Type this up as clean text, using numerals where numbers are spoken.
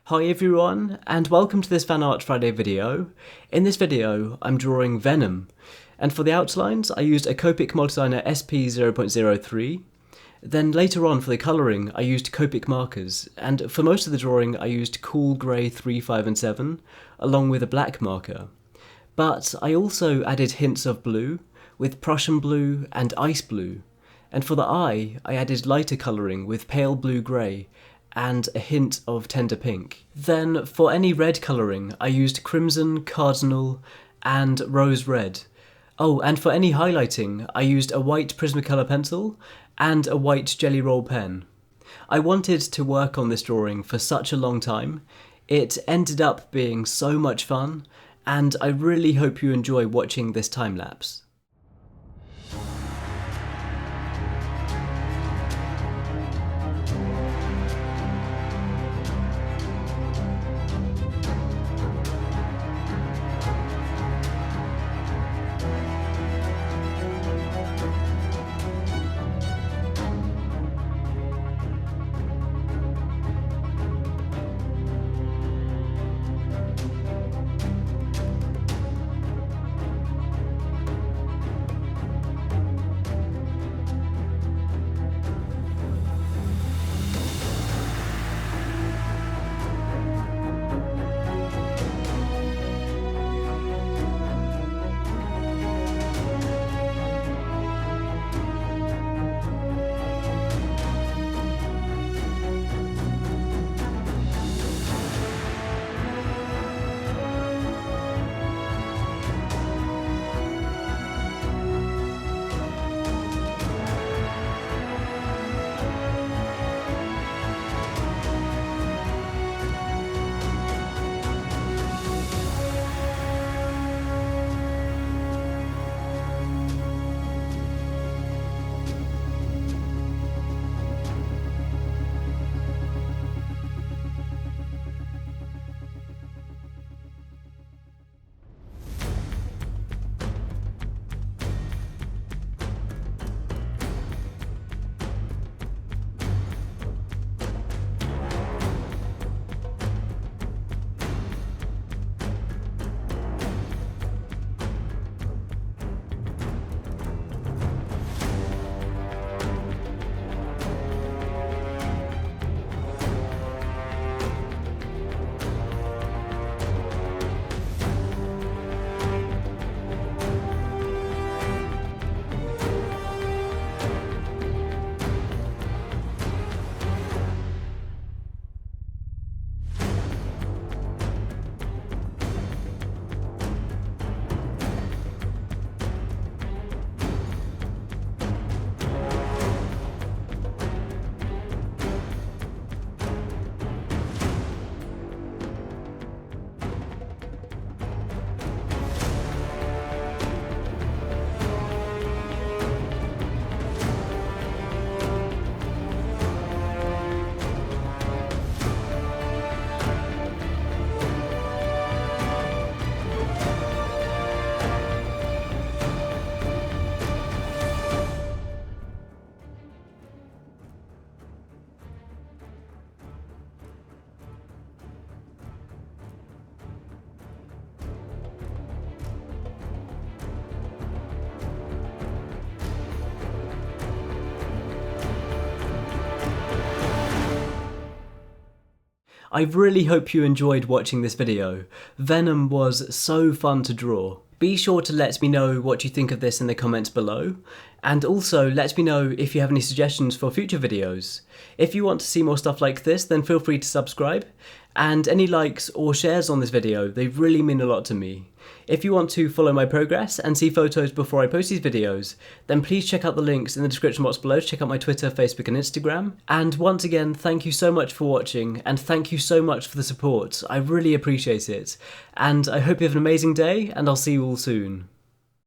Hi everyone, and welcome to this Fan Art Friday video. In this video, I'm drawing Venom, and for the outlines, I used a Copic Multiliner SP 0.03. Then later on for the colouring, I used Copic markers, and for most of the drawing, I used Cool Grey 3, 5 and 7, along with a black marker. But I also added hints of blue, with Prussian blue and ice blue, and for the eye, I added lighter colouring with pale blue-grey, and a hint of tender pink. Then, for any red colouring, I used crimson, cardinal, and rose red. Oh, and for any highlighting, I used a white Prismacolor pencil and a white GellyRoll pen. I wanted to work on this drawing for such a long time. It ended up being so much fun, and I really hope you enjoy watching this time-lapse. I really hope you enjoyed watching this video. Venom was so fun to draw. Be sure to let me know what you think of this in the comments below, and also let me know if you have any suggestions for future videos. If you want to see more stuff like this, then feel free to subscribe, and any likes or shares on this video, they really mean a lot to me. If you want to follow my progress and see photos before I post these videos, then please check out the links in the description box below to check out my Twitter, Facebook and Instagram. And once again, thank you so much for watching, and thank you so much for the support. I really appreciate it. And I hope you have an amazing day, and I'll see you all soon.